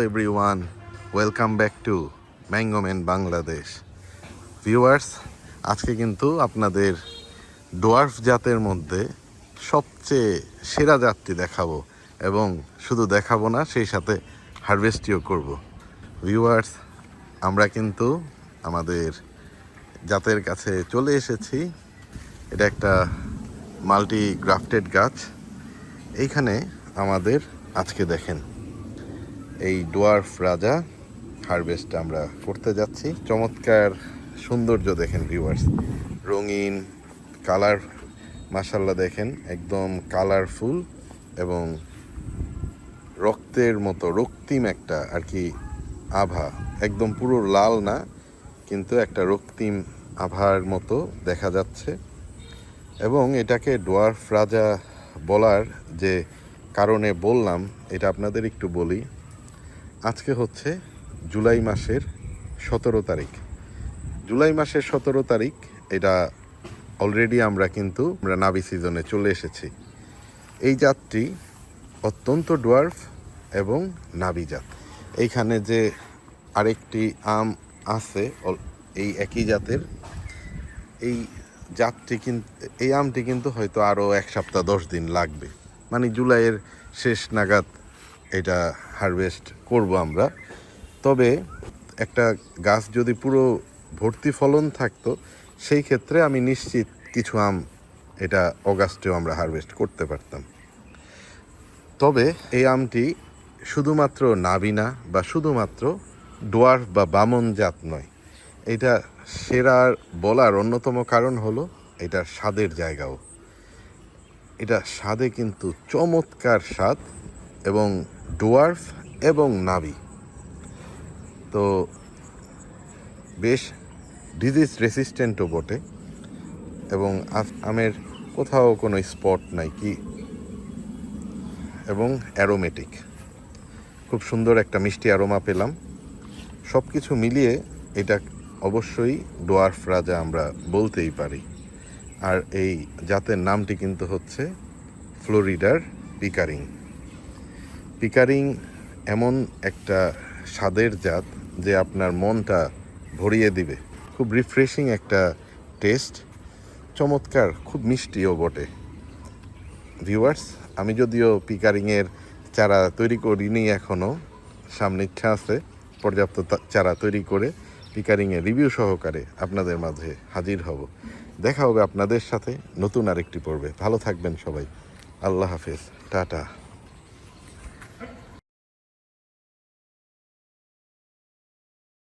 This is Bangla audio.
everyone, welcome back to Mango Man Bangladesh. Viewers, আজকে কিন্তু আপনাদের ডোয়ার্ফ জাতের মধ্যে সবচেয়ে সেরা জাতটি দেখাবো এবং শুধু দেখাবো না, সেই সাথে হারভেস্টও করব। ভিউয়ার্স, আমরা কিন্তু আমাদের জাতের কাছে চলে এসেছি। এটা একটা মাল্টি গ্রাফটেড গাছ। এইখানে আমাদের আজকে দেখেন এই ডোয়ার্ফ রাজা হারভেস্ট আমরা করতে যাচ্ছি। চমৎকার সৌন্দর্য দেখেন ভিউয়ার্স, রঙিন কালার, মাশাল্লাহ দেখেন একদম কালারফুল এবং রক্তের মতো রক্তিম একটা আর কি আভা, একদম পুরো লাল না কিন্তু একটা রক্তিম আভার মতো দেখা যাচ্ছে। এবং এটাকে ডোয়ার্ফ রাজা বলার যে কারণে বললাম এটা আপনাদের একটু বলি। আজকে হচ্ছে জুলাই মাসের 17 তারিখ। জুলাই মাসের 17 তারিখ, এটা অলরেডি আমরা নাবি সিজনে চলে এসেছি। এই জাতটি অত্যন্ত ডোয়ার্ফ এবং নাবি জাত। এইখানে যে আরেকটি আম আছে এই একই জাতের, এই জাতটি কিন্তু এই আমটি কিন্তু হয়তো আরও 1 সপ্তাহ 10 দিন লাগবে, মানে জুলাইয়ের শেষ নাগাদ এটা হারভেস্ট করব আমরা। তবে একটা গাছ যদি পুরো ভর্তি ফলন থাকতো, সেই ক্ষেত্রে আমি নিশ্চিত কিছু আম এটা অগাস্টেও আমরা হারভেস্ট করতে পারতাম। তবে এই আমটি শুধুমাত্র নাবিনা বা শুধুমাত্র ডোয়ার্ফ বা বামন জাত নয়। এটা সেরা বলার অন্যতম কারণ হলো এটার স্বাদের জায়গাও। এটা স্বাদে কিন্তু চমৎকার স্বাদ এবং ডোয়ার্ফ এবং নাবি, তো বেশ ডিজিজ রেসিস্ট্যান্টও বটে এবং আমের কোথাও কোনো স্পট নাই কি, এবং অ্যারোমেটিক, খুব সুন্দর একটা মিষ্টি অ্যারোমা পেলাম। সব কিছু মিলিয়ে এটা অবশ্যই ডোয়ার্ফ রাজা আমরা বলতেই পারি। আর এই জাতের নামটি কিন্তু হচ্ছে ফ্লোরিডার পিকারিং। পিকারিং এমন একটা স্বাদের জাত যে আপনার মনটা ভরিয়ে দিবে। খুব রিফ্রেশিং একটা টেস্ট, চমৎকার, খুব মিষ্টিও বটে। ভিউয়ার্স, আমি যদিও পিকারিংয়ের চারা তৈরি করিনি এখনও, সামনে ইচ্ছা আছে পর্যাপ্ত চারা তৈরি করে পিকারিংয়ের রিভিউ সহকারে আপনাদের মাঝে হাজির হব। দেখা হবে আপনাদের সাথে নতুন আরেকটি পর্বে। ভালো থাকবেন সবাই, আল্লাহ হাফেজ, টাটা।